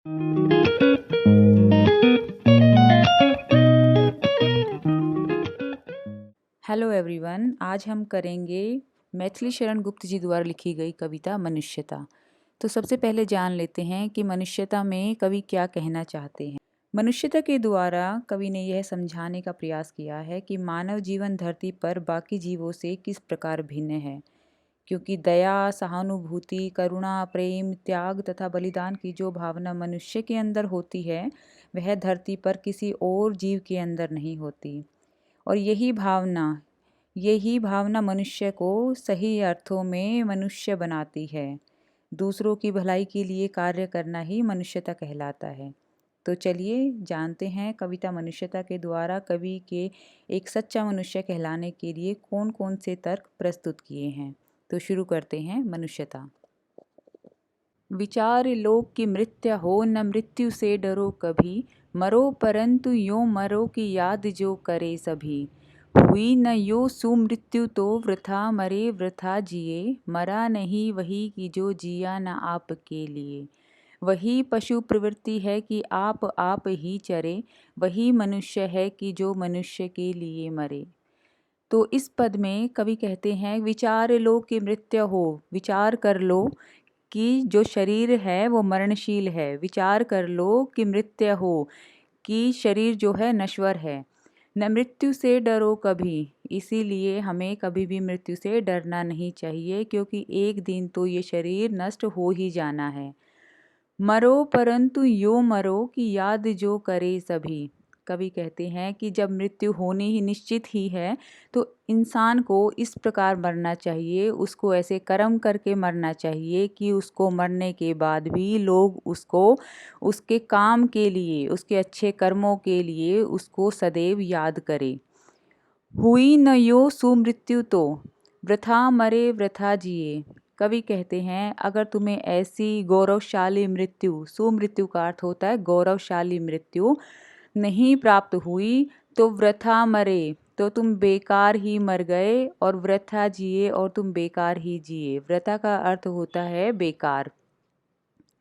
Hello everyone, आज हम करेंगे मैथिली शरण गुप्त जी द्वारा लिखी गई कविता मनुष्यता। तो सबसे पहले जान लेते हैं कि मनुष्यता में कवि क्या कहना चाहते हैं। मनुष्यता के द्वारा कवि ने यह समझाने का प्रयास किया है कि मानव जीवन धरती पर बाकी जीवों से किस प्रकार भिन्न है, क्योंकि दया, सहानुभूति, करुणा, प्रेम, त्याग तथा बलिदान की जो भावना मनुष्य के अंदर होती है, वह धरती पर किसी और जीव के अंदर नहीं होती। और यही भावना मनुष्य को सही अर्थों में मनुष्य बनाती है। दूसरों की भलाई के लिए कार्य करना ही मनुष्यता कहलाता है। तो चलिए जानते हैं कविता मनुष्यता के द्वारा कवि के एक सच्चा मनुष्य कहलाने के लिए कौन कौन से तर्क प्रस्तुत किए हैं। तो शुरू करते हैं। मनुष्यता। विचार लोक की मृत्यु हो, न मृत्यु से डरो कभी, मरो परंतु यो मरो की याद जो करे सभी। हुई न यो सुमृत्यु तो वृथा मरे वृथा जिए, मरा नहीं वही कि जो जिया न आपके लिए। वही पशु प्रवृत्ति है कि आप ही चरे, वही मनुष्य है कि जो मनुष्य के लिए मरे। तो इस पद में कवि कहते हैं, विचार लो कि मृत्यु हो, विचार कर लो कि जो शरीर है वो मरणशील है। विचार कर लो कि मृत्यु हो, कि शरीर जो है नश्वर है। न मृत्यु से डरो कभी, इसीलिए हमें कभी भी मृत्यु से डरना नहीं चाहिए, क्योंकि एक दिन तो ये शरीर नष्ट हो ही जाना है। मरो परंतु यो मरो की याद जो करे सभी। कवि कहते हैं कि जब मृत्यु होनी ही निश्चित ही है, तो इंसान को इस प्रकार मरना चाहिए, उसको ऐसे कर्म करके मरना चाहिए कि उसको मरने के बाद भी लोग उसको उसके काम के लिए, उसके अच्छे कर्मों के लिए उसको सदैव याद करें। हुई न यो सुमृत्यु तो वृथा मरे वृथा जिए। कवि कहते हैं, अगर तुम्हें ऐसी गौरवशाली मृत्यु, सुमृत्यु का अर्थ होता है गौरवशाली मृत्यु, नहीं प्राप्त हुई तो वृथा मरे, तो तुम बेकार ही मर गए, और वृथा जिए, और तुम बेकार ही जिए। वृथा का अर्थ होता है बेकार।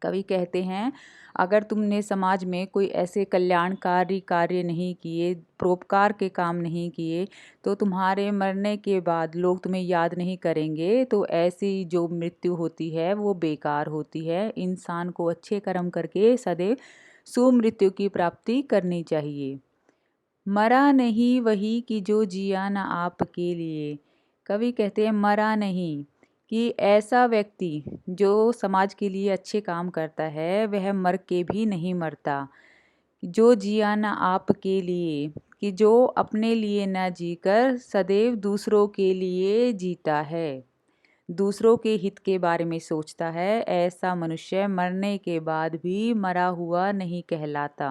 कवि कहते हैं, अगर तुमने समाज में कोई ऐसे कल्याणकारी कार्य नहीं किए, परोपकार के काम नहीं किए, तो तुम्हारे मरने के बाद लोग तुम्हें याद नहीं करेंगे। तो ऐसी जो मृत्यु होती है वो बेकार होती है। इंसान को अच्छे कर्म करके सदैव सुमृत्यु की प्राप्ति करनी चाहिए। मरा नहीं वही कि जो जिया न आपके लिए। कवि कहते हैं, मरा नहीं, कि ऐसा व्यक्ति जो समाज के लिए अच्छे काम करता है वह मर के भी नहीं मरता। जो जिया न आपके लिए, कि जो अपने लिए न जीकर सदैव दूसरों के लिए जीता है, दूसरों के हित के बारे में सोचता है, ऐसा मनुष्य मरने के बाद भी मरा हुआ नहीं कहलाता।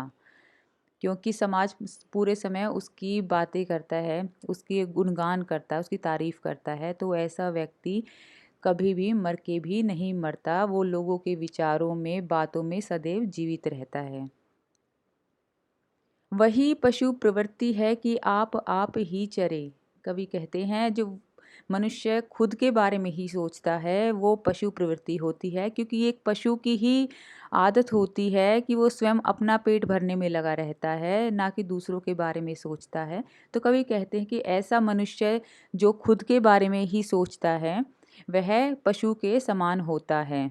क्योंकि समाज पूरे समय उसकी बातें करता है, उसकी गुणगान करता है, उसकी तारीफ करता है, तो ऐसा व्यक्ति कभी भी मर के भी नहीं मरता। वो लोगों के विचारों में, बातों में सदैव जीवित रहता है। वही पशु प्रवृत्ति है कि आप ही चरे। कवि कहते हैं, जो मनुष्य खुद के बारे में ही सोचता है वो पशु प्रवृत्ति होती है, क्योंकि एक पशु की ही आदत होती है कि वो स्वयं अपना पेट भरने में लगा रहता है, ना कि दूसरों के बारे में सोचता है। तो कवि कहते हैं कि ऐसा मनुष्य जो खुद के बारे में ही सोचता है वह पशु के समान होता है।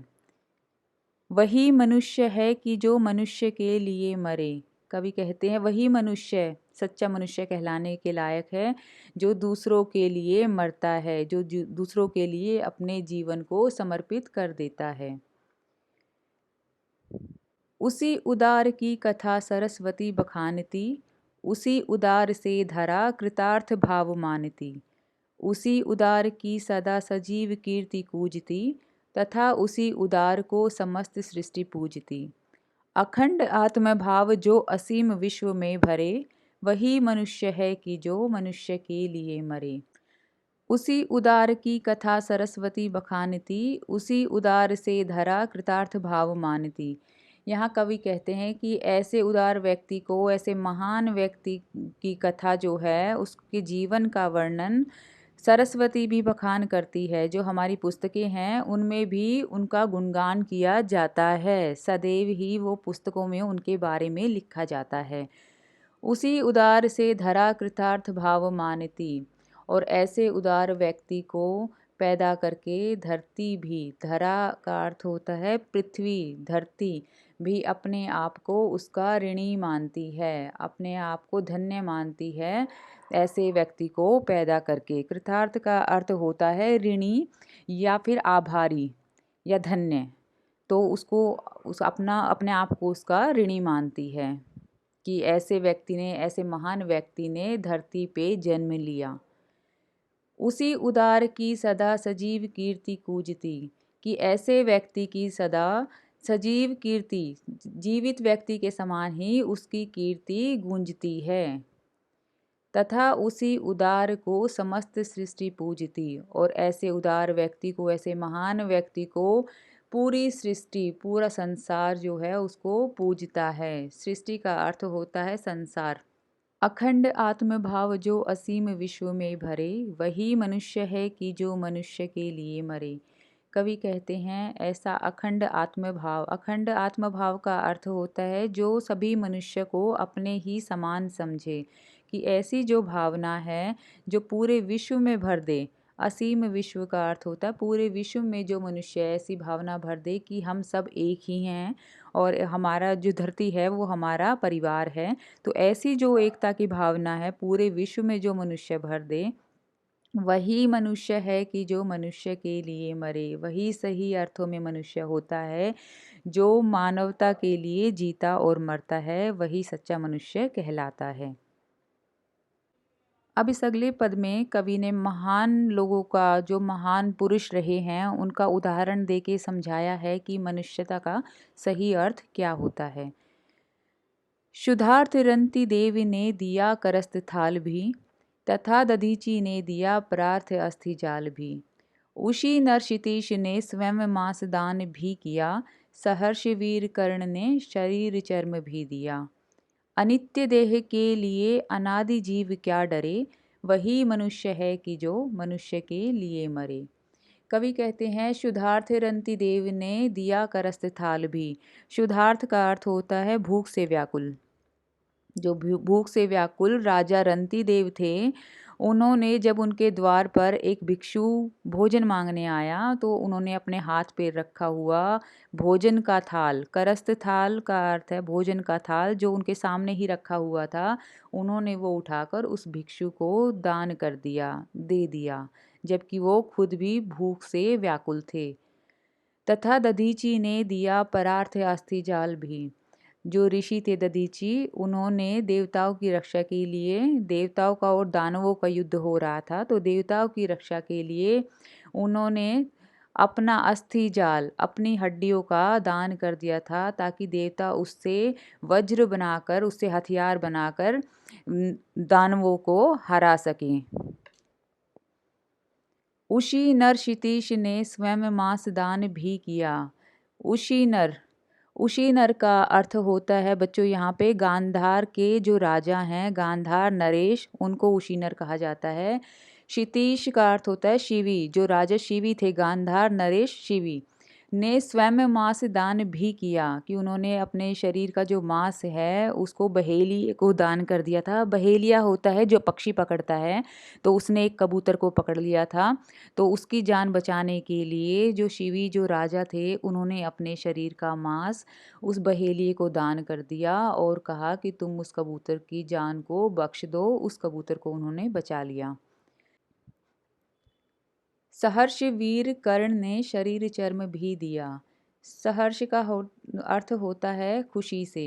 वही मनुष्य है कि जो मनुष्य के लिए मरे। कवि कहते हैं, वही मनुष्य सच्चा मनुष्य कहलाने के लायक है जो दूसरों के लिए मरता है, जो दूसरों के लिए अपने जीवन को समर्पित कर देता है। उसी उदार की कथा सरस्वती बखानती, उसी उदार से धरा कृतार्थ भाव मानती। उसी उदार की सदा सजीव कीर्ति कूजती, तथा उसी उदार को समस्त सृष्टि पूजती। अखंड आत्मभाव जो असीम विश्व में भरे, वही मनुष्य है कि जो मनुष्य के लिए मरे। उसी उदार की कथा सरस्वती बखानती, उसी उदार से धरा कृतार्थ भाव मानती। यहाँ कवि कहते हैं कि ऐसे उदार व्यक्ति को, ऐसे महान व्यक्ति की कथा जो है, उसके जीवन का वर्णन सरस्वती भी बखान करती है। जो हमारी पुस्तकें हैं उनमें भी उनका गुणगान किया जाता है, सदैव ही वो पुस्तकों में उनके बारे में लिखा जाता है। उसी उदार से धरा कृतार्थ भाव मानती, और ऐसे उदार व्यक्ति को पैदा करके धरती भी, धरा का अर्थ होता है पृथ्वी, धरती भी अपने आप को उसका ऋणी मानती है, अपने आप को धन्य मानती है ऐसे व्यक्ति को पैदा करके। कृतार्थ का अर्थ होता है ऋणी या फिर आभारी या धन्य, तो उसको उस अपने आप को उसका ऋणी मानती है कि ऐसे व्यक्ति ने, ऐसे महान व्यक्ति ने धरती पे जन्म लिया। उसी उदार की सदा सजीव कीर्ति कूजती, कि ऐसे व्यक्ति की सदा सजीव कीर्ति, जीवित व्यक्ति के समान ही उसकी कीर्ति गूंजती है। तथा उसी उदार को समस्त सृष्टि पूजती, और ऐसे उदार व्यक्ति को, ऐसे महान व्यक्ति को पूरी सृष्टि, पूरा संसार जो है उसको पूजता है। सृष्टि का अर्थ होता है संसार। अखंड आत्मभाव जो असीम विश्व में भरे, वही मनुष्य है कि जो मनुष्य के लिए मरे। कवि कहते हैं ऐसा अखंड आत्मभाव, अखंड आत्मभाव का अर्थ होता है जो सभी मनुष्य को अपने ही समान समझे, कि ऐसी जो भावना है जो पूरे विश्व में भर दे। असीम विश्व का अर्थ होता है पूरे विश्व में जो मनुष्य ऐसी भावना भर दे कि हम सब एक ही हैं और हमारा जो धरती है वो हमारा परिवार है। तो ऐसी जो एकता की भावना है पूरे विश्व में जो मनुष्य भर दे, वही मनुष्य है कि जो मनुष्य के लिए मरे। वही सही अर्थों में मनुष्य होता है जो मानवता के लिए जीता और मरता है, वही सच्चा मनुष्य कहलाता है। अब इस अगले पद में कवि ने महान लोगों का, जो महान पुरुष रहे हैं, उनका उदाहरण देके समझाया है कि मनुष्यता का सही अर्थ क्या होता है। शुद्धार्थ रंति देव ने दिया करस्त थाल भी, तथा दधीचि ने दिया परार्थ अस्थि जाल भी। उसी नर क्षितीश ने स्वयं मांस दान भी किया, सहर्ष वीर कर्ण ने शरीर चर्म भी दिया। अनित्य देह के लिए अनादि जीव क्या डरे, वही मनुष्य है कि जो मनुष्य के लिए मरे। कवि कहते हैं शुद्धार्थ रंति देव ने दिया करस्त थाल भी। शुद्धार्थ का अर्थ होता है भूख से व्याकुल। जो भूख से व्याकुल राजा रंती देव थे, उन्होंने जब उनके द्वार पर एक भिक्षु भोजन मांगने आया तो उन्होंने अपने हाथ पे रखा हुआ भोजन का थाल, करस्त थाल का अर्थ है भोजन का थाल, जो उनके सामने ही रखा हुआ था, उन्होंने वो उठाकर उस भिक्षु को दान कर दिया, दे दिया, जबकि वो खुद भी भूख से व्याकुल थे। तथा दधीची ने दिया परार्थ अस्थि जाल भी। जो ऋषि थे दधीची, उन्होंने देवताओं की रक्षा के लिए, देवताओं का और दानवों का युद्ध हो रहा था, तो देवताओं की रक्षा के लिए उन्होंने अपना अस्थि जाल, अपनी हड्डियों का दान कर दिया था, ताकि देवता उससे वज्र बनाकर, उससे हथियार बनाकर दानवों को हरा सकें। उसी नर क्षितीश ने स्वयं मांस दान भी किया। उसी नर, उसी नर का अर्थ होता है बच्चों यहाँ पे गांधार के जो राजा हैं, गांधार नरेश, उनको उसी नर कहा जाता है। क्षितीश का अर्थ होता है शिवी, जो राजा शिवी थे, गांधार नरेश शिवी ने स्वयं मांस दान भी किया, कि उन्होंने अपने शरीर का जो मांस है उसको बहेली को दान कर दिया था। बहेलिया होता है जो पक्षी पकड़ता है, तो उसने एक कबूतर को पकड़ लिया था, तो उसकी जान बचाने के लिए जो शिवी जो राजा थे, उन्होंने अपने शरीर का मांस उस बहेलिए को दान कर दिया और कहा कि तुम उस कबूतर की जान को बख्श दो। उस कबूतर को उन्होंने बचा लिया। सहर्ष वीर कर्ण ने शरीर चर्म भी दिया। सहर्ष का अर्थ होता है खुशी से।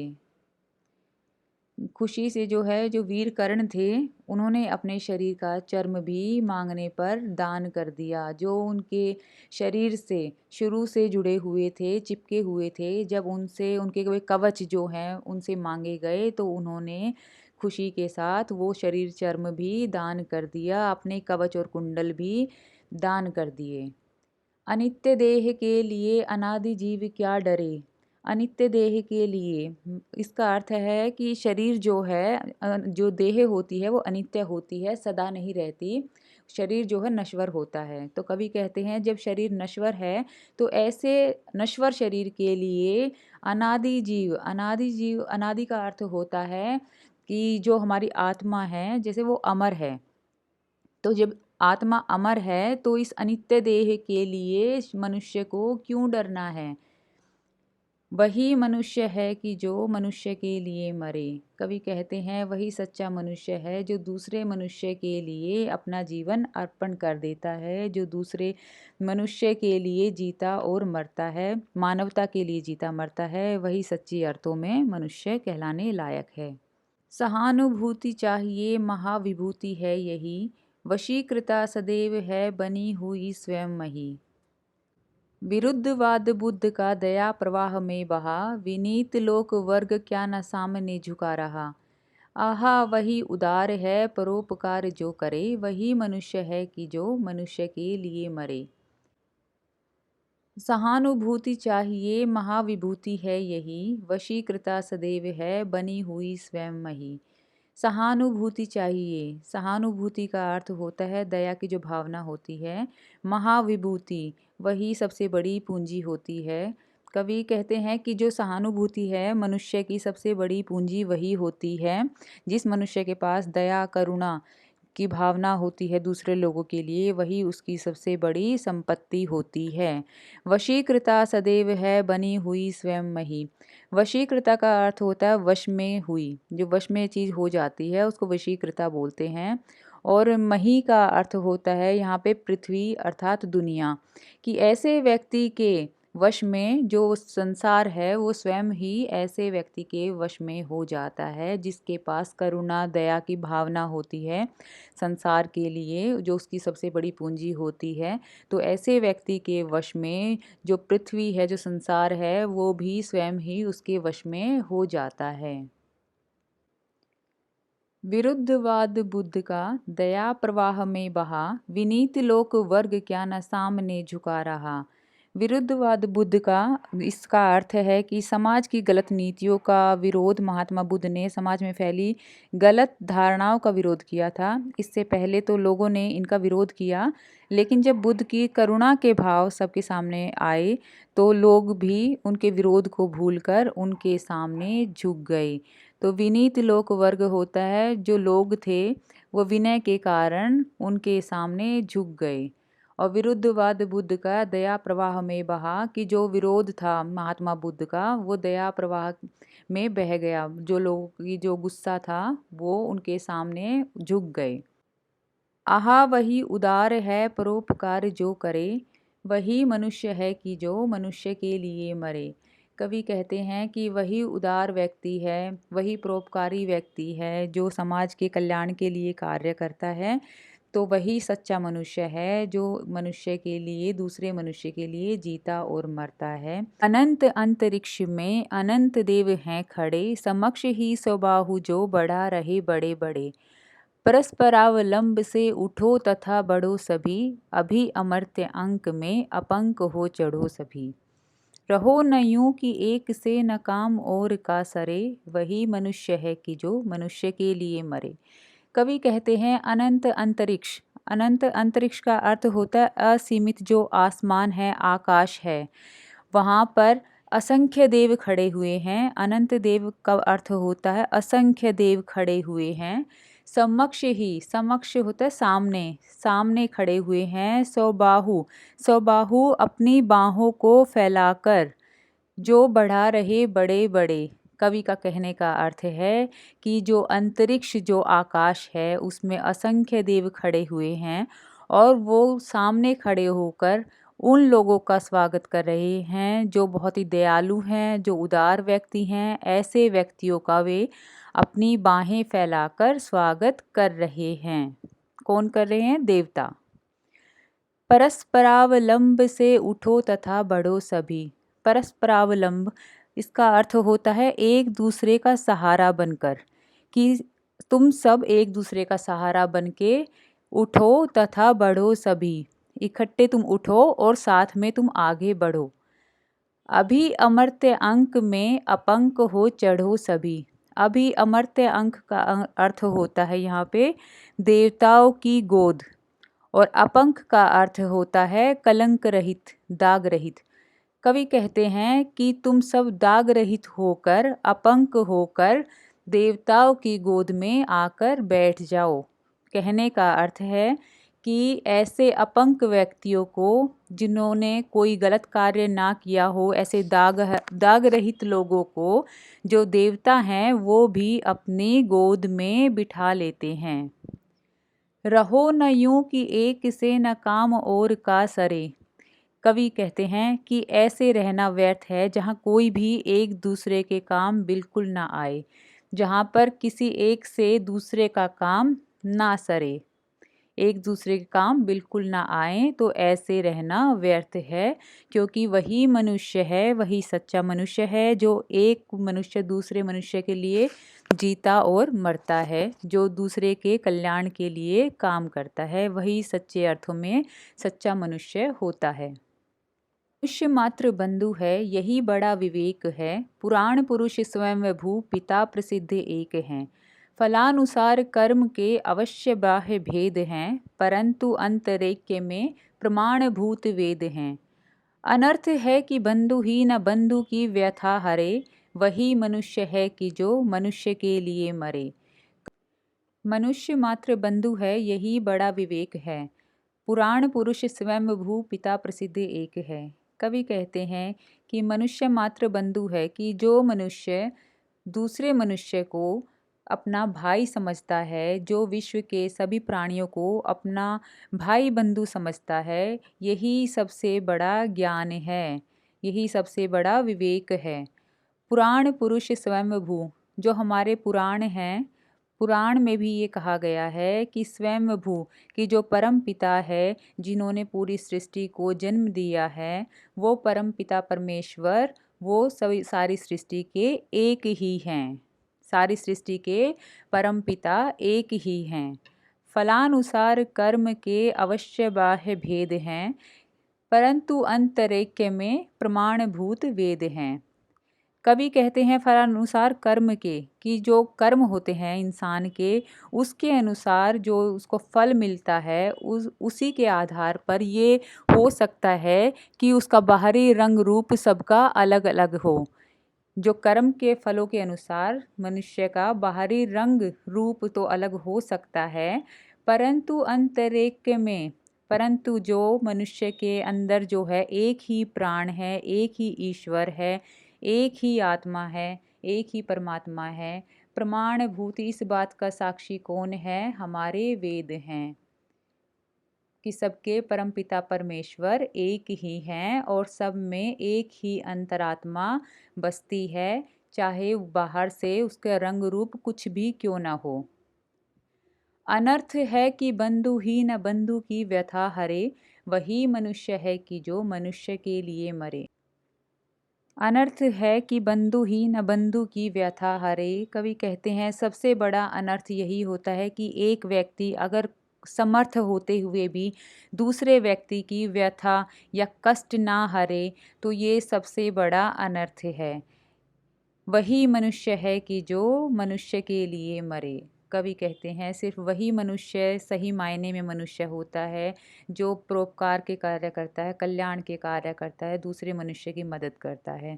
खुशी से जो है, जो वीर कर्ण थे, उन्होंने अपने शरीर का चर्म भी मांगने पर दान कर दिया। जो उनके शरीर से शुरू से जुड़े हुए थे, चिपके हुए थे, जब उनसे उनके कोई कवच जो हैं उनसे मांगे गए, तो उन्होंने खुशी के साथ वो शरीर चर्म भी दान कर दिया, अपने कवच और कुंडल भी दान कर दिए। अनित्य देह के लिए अनादि जीव क्या डरे। अनित्य देह के लिए, इसका अर्थ है कि शरीर जो है, जो देह होती है वो अनित्य होती है, सदा नहीं रहती। शरीर जो है नश्वर होता है। तो कवि कहते हैं जब शरीर नश्वर है तो ऐसे नश्वर शरीर के लिए अनादि जीव, अनादि जीव, अनादि का अर्थ होता है कि जो हमारी आत्मा है जैसे वो अमर है। तो जब आत्मा अमर है तो इस अनित्य देह के लिए मनुष्य को क्यों डरना है। वही मनुष्य है कि जो मनुष्य के लिए मरे। कवि कहते हैं वही सच्चा मनुष्य है जो दूसरे मनुष्य के लिए अपना जीवन अर्पण कर देता है, जो दूसरे मनुष्य के लिए जीता और मरता है, मानवता के लिए जीता मरता है, वही सच्ची अर्थों में मनुष्य कहलाने लायक है। सहानुभूति चाहिए महाविभूति है यही, वशीकृता सदैव है बनी हुई स्वयं मही। विरुद्धवाद बुद्ध का दया प्रवाह में बहा, विनीत लोक वर्ग क्या न सामने झुका रहा। आहा वही उदार है परोपकार जो करे, वही मनुष्य है कि जो मनुष्य के लिए मरे। सहानुभूति चाहिए महाविभूति है यही, वशीकृता सदैव है बनी हुई स्वयं मही। सहानुभूति चाहिए, सहानुभूति का अर्थ होता है दया की जो भावना होती है। महाविभूति वही सबसे बड़ी पूंजी होती है। कवि कहते हैं कि जो सहानुभूति है मनुष्य की सबसे बड़ी पूंजी वही होती है जिस मनुष्य के पास दया करुणा की भावना होती है दूसरे लोगों के लिए, वही उसकी सबसे बड़ी संपत्ति होती है। वशीकृता सदैव है बनी हुई स्वयं मही। वशीकृता का अर्थ होता है वश में हुई, जो वश में चीज़ हो जाती है उसको वशीकृता बोलते हैं। और मही का अर्थ होता है यहाँ पे पृथ्वी अर्थात दुनिया, कि ऐसे व्यक्ति के वश में जो संसार है वो स्वयं ही ऐसे व्यक्ति के वश में हो जाता है जिसके पास करुणा दया की भावना होती है संसार के लिए, जो उसकी सबसे बड़ी पूंजी होती है। तो ऐसे व्यक्ति के वश में जो पृथ्वी है, जो संसार है, वो भी स्वयं ही उसके वश में हो जाता है। विरुद्धवाद बुद्ध का दया प्रवाह में बहा, विनीत लोक वर्ग क्या न सामने झुका रहा। विरुद्धवाद बुद्ध का इसका अर्थ है कि समाज की गलत नीतियों का विरोध महात्मा बुद्ध ने समाज में फैली गलत धारणाओं का विरोध किया था। इससे पहले तो लोगों ने इनका विरोध किया, लेकिन जब बुद्ध की करुणा के भाव सबके सामने आए तो लोग भी उनके विरोध को भूलकर उनके सामने झुक गए। तो विनीत लोक वर्ग होता है जो लोग थे वो विनय के कारण उनके सामने झुक गए। और विरुद्धवाद बुद्ध का दया प्रवाह में बहा, कि जो विरोध था महात्मा बुद्ध का वो दया प्रवाह में बह गया, जो लोगों की जो गुस्सा था वो उनके सामने झुक गए। आहा वही उदार है परोपकार जो करे, वही मनुष्य है कि जो मनुष्य के लिए मरे। कवि कहते हैं कि वही उदार व्यक्ति है, वही परोपकारी व्यक्ति है जो समाज के कल्याण के लिए कार्य करता है। तो वही सच्चा मनुष्य है जो मनुष्य के लिए, दूसरे मनुष्य के लिए जीता और मरता है। अनंत अंतरिक्ष में अनंत देव हैं खड़े, समक्ष ही स्वबाहु जो बढ़ा रहे बड़े बड़े। परस्परावलंब से उठो तथा बढ़ो सभी, अभी अमर्त्य अंक में अपंक हो चढ़ो सभी। रहो न यूं कि एक से न काम और का सरे, वही मनुष्य है कि जो मनुष्य के लिए मरे। कवि कहते हैं अनंत अंतरिक्ष, अनंत अंतरिक्ष का अर्थ होता है असीमित जो आसमान है, आकाश है, वहाँ पर असंख्य देव खड़े हुए हैं। अनंत देव का अर्थ होता है असंख्य देव खड़े हुए हैं। समक्ष ही, समक्ष होता है सामने, सामने खड़े हुए हैं। स्वबाहु, स्वबाहु अपनी बाहों को फैलाकर जो बढ़ा रहे बड़े बड़े। कवि का कहने का अर्थ है कि जो अंतरिक्ष, जो आकाश है उसमें असंख्य देव खड़े हुए हैं और वो सामने खड़े होकर उन लोगों का स्वागत कर रहे हैं जो बहुत ही दयालु हैं, जो उदार व्यक्ति हैं। ऐसे व्यक्तियों का वे अपनी बाहें फैलाकर स्वागत कर रहे हैं। कौन कर रहे हैं? देवता। परस्परावलंब से उठो तथा बढ़ो सभी। परस्परावलंब इसका अर्थ होता है एक दूसरे का सहारा बनकर, कि तुम सब एक दूसरे का सहारा बनके उठो तथा बढ़ो सभी, इकट्ठे तुम उठो और साथ में तुम आगे बढ़ो। अभी अमर्त्य अंक में अपंक हो चढ़ो सभी। अभी अमर्त्य अंक का अर्थ होता है यहाँ पे देवताओं की गोद, और अपंक का अर्थ होता है कलंक रहित, दाग रहित। कवि कहते हैं कि तुम सब दाग रहित होकर, अपंक होकर देवताओं की गोद में आकर बैठ जाओ। कहने का अर्थ है कि ऐसे अपंक व्यक्तियों को, जिन्होंने कोई गलत कार्य ना किया हो, ऐसे दाग रहित लोगों को जो देवता हैं वो भी अपनी गोद में बिठा लेते हैं। रहो न यूं कि एक से न काम और का सरे। कवि कहते हैं कि ऐसे रहना व्यर्थ है जहाँ कोई भी एक दूसरे के काम बिल्कुल ना आए, जहाँ पर किसी एक से दूसरे का काम ना सरे, एक दूसरे के काम बिल्कुल ना आए, तो ऐसे रहना व्यर्थ है। क्योंकि वही मनुष्य है, वही सच्चा मनुष्य है जो एक मनुष्य दूसरे मनुष्य के लिए जीता और मरता है, जो दूसरे के कल्याण के लिए काम करता है, वही सच्चे अर्थों में सच्चा मनुष्य होता है। मनुष्य मात्र बंधु है, यही बड़ा विवेक है। पुराण पुरुष स्वयं भू पिता प्रसिद्ध एक हैं। फलानुसार कर्म के अवश्य बाह्य भेद हैं, परंतु अंतरेक्य में प्रमाणभूत वेद हैं। अनर्थ है कि बंधु ही न बंधु की व्यथा हरे, वही मनुष्य है कि जो मनुष्य के लिए मरे। मनुष्य मात्र बंधु है, यही बड़ा विवेक है। पुराण पुरुष स्वयं भू पिता प्रसिद्ध एक है। कवि कहते हैं कि मनुष्य मात्र बंधु है कि जो मनुष्य दूसरे मनुष्य को अपना भाई समझता है, जो विश्व के सभी प्राणियों को अपना भाई बंधु समझता है, यही सबसे बड़ा ज्ञान है, यही सबसे बड़ा विवेक है। पुराण पुरुष स्वयं भू, जो हमारे पुराण हैं, पुराण में भी ये कहा गया है कि स्वयं भू, कि जो परम पिता है, जिन्होंने पूरी सृष्टि को जन्म दिया है, वो परम पिता परमेश्वर, वो सभी सारी सृष्टि के एक ही हैं, सारी सृष्टि के परम पिता एक ही हैं। फलानुसार कर्म के अवश्य बाह्य भेद हैं, परंतु अंतरेक्य में प्रमाणभूत वेद हैं। कवि कहते हैं फलानुसार कर्म के, कि जो कर्म होते हैं इंसान के, उसके अनुसार जो उसको फल मिलता है, उसी के आधार पर ये हो सकता है कि उसका बाहरी रंग रूप सबका अलग अलग हो। जो कर्म के फलों के अनुसार मनुष्य का बाहरी रंग रूप तो अलग हो सकता है, परंतु अंतरेक्य में, परंतु जो मनुष्य के अंदर जो है एक ही प्राण है, एक ही ईश्वर है, एक ही आत्मा है, एक ही परमात्मा है। प्रमाणभूत इस बात का साक्षी कौन है? हमारे वेद हैं कि सबके परमपिता परमेश्वर एक ही हैं और सब में एक ही अंतरात्मा बसती है, चाहे बाहर से उसका रंग रूप कुछ भी क्यों ना हो। अनर्थ है कि बंधु ही न बंधु की व्यथा हरे, वही मनुष्य है कि जो मनुष्य के लिए मरे। अनर्थ है कि बंधु ही न बंधु की व्यथा हरे। कवि कहते हैं सबसे बड़ा अनर्थ यही होता है कि एक व्यक्ति अगर समर्थ होते हुए भी दूसरे व्यक्ति की व्यथा या कष्ट ना हरे, तो ये सबसे बड़ा अनर्थ है। वही मनुष्य है कि जो मनुष्य के लिए मरे। कवि कहते हैं सिर्फ वही मनुष्य सही मायने में मनुष्य होता है जो परोपकार के कार्य करता है, कल्याण के कार्य करता है, दूसरे मनुष्य की मदद करता है।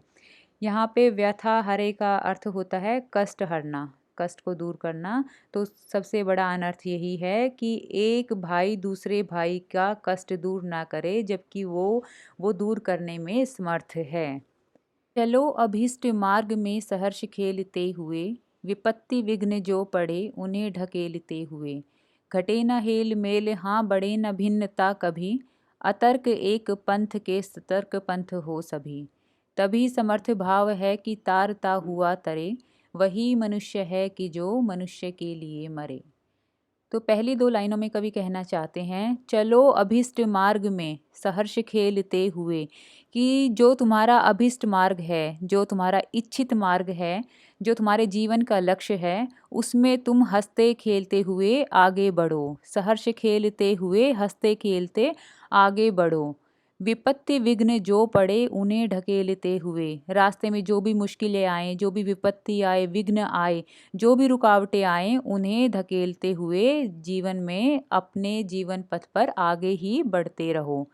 यहाँ पे व्यथा हरे का अर्थ होता है कष्ट हरना, कष्ट को दूर करना। तो सबसे बड़ा अनर्थ यही है कि एक भाई दूसरे भाई का कष्ट दूर ना करे, जबकि वो दूर करने में समर्थ है। चलो अभीष्ट मार्ग में सहर्ष खेलते हुए, विपत्ति विघ्न जो पड़े उन्हें ढकेलते हुए। घटे न हेल मेल हाँ बढ़े न भिन्नता कभी, अतर्क एक पंथ के सतर्क पंथ हो सभी। तभी समर्थ भाव है कि तारता हुआ तरे, वही मनुष्य है कि जो मनुष्य के लिए मरे। तो पहली दो लाइनों में कवि कहना चाहते हैं चलो अभिष्ट मार्ग में सहर्ष खेलते हुए, कि जो तुम्हारा अभिष्ट मार्ग है, जो तुम्हारा इच्छित मार्ग है, जो तुम्हारे जीवन का लक्ष्य है, उसमें तुम हंसते खेलते हुए आगे बढ़ो। सहर्ष खेलते हुए हंसते खेलते आगे बढ़ो। विपत्ति विघ्न जो पड़े उन्हें ढकेलते हुए। रास्ते में जो भी मुश्किलें आएँ, जो भी विपत्ति आए, विघ्न आए, जो भी रुकावटें आएँ, उन्हें धकेलते हुए जीवन में अपने जीवन पथ पर आगे ही बढ़ते रहो।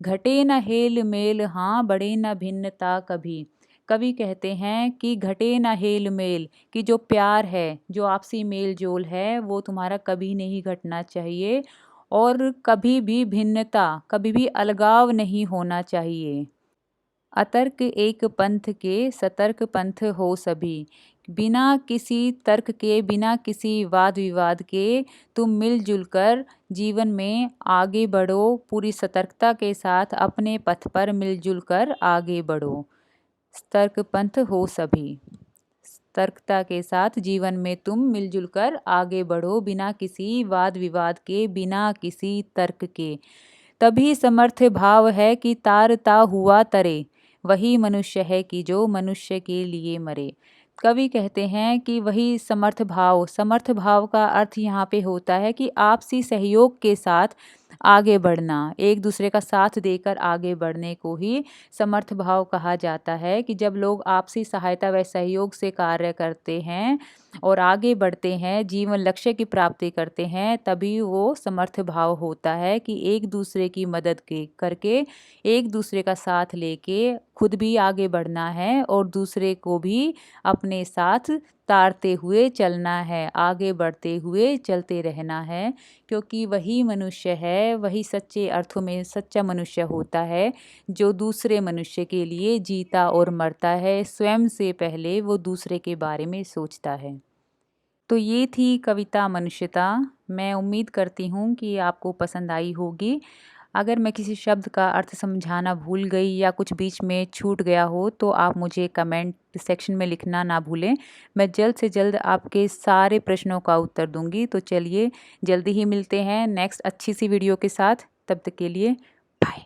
घटे न हेल मेल, हाँ बढ़े न भिन्नता कभी। कवि कहते हैं कि घटे न हेल मेल, कि जो प्यार है, जो आपसी मेल जोल है, वो तुम्हारा कभी नहीं घटना चाहिए और कभी भी भिन्नता, कभी भी अलगाव नहीं होना चाहिए। अतर्क एक पंथ के, सतर्क पंथ हो सभी। बिना किसी तर्क के, बिना किसी वाद विवाद के तुम मिलजुल कर जीवन में आगे बढ़ो। पूरी सतर्कता के साथ अपने पथ पर मिलजुल कर आगे बढ़ो। तर्क पंथ हो सभी। सतर्कता के साथ जीवन में तुम मिलजुल कर आगे बढ़ो, बिना किसी वाद विवाद के, बिना किसी तर्क के। तभी समर्थ भाव है कि तारता हुआ तरे, वही मनुष्य है कि जो मनुष्य के लिए मरे। कवि कहते हैं कि वही समर्थ भाव का अर्थ यहाँ पे होता है कि आपसी सहयोग के साथ आगे बढ़ना, एक दूसरे का साथ देकर आगे बढ़ने को ही समर्थ भाव कहा जाता है। कि जब लोग आपसी सहायता व सहयोग से कार्य करते हैं और आगे बढ़ते हैं, जीवन लक्ष्य की प्राप्ति करते हैं, तभी वो समर्थ भाव होता है कि एक दूसरे की मदद करके, एक दूसरे का साथ लेके खुद भी आगे बढ़ना है और दूसरे को भी अपने साथ तारते हुए चलना है, आगे बढ़ते हुए चलते रहना है। क्योंकि वही मनुष्य है, वही सच्चे अर्थों में सच्चा मनुष्य होता है, जो दूसरे मनुष्य के लिए जीता और मरता है। स्वयं से पहले वो दूसरे के बारे में सोचता है। तो ये थी कविता मनुष्यता। मैं उम्मीद करती हूँ कि आपको पसंद आई होगी। अगर मैं किसी शब्द का अर्थ समझाना भूल गई या कुछ बीच में छूट गया हो तो आप मुझे कमेंट सेक्शन में लिखना ना भूलें। मैं जल्द से जल्द आपके सारे प्रश्नों का उत्तर दूंगी। तो चलिए जल्दी ही मिलते हैं नेक्स्ट अच्छी सी वीडियो के साथ। तब तक के लिए बाय।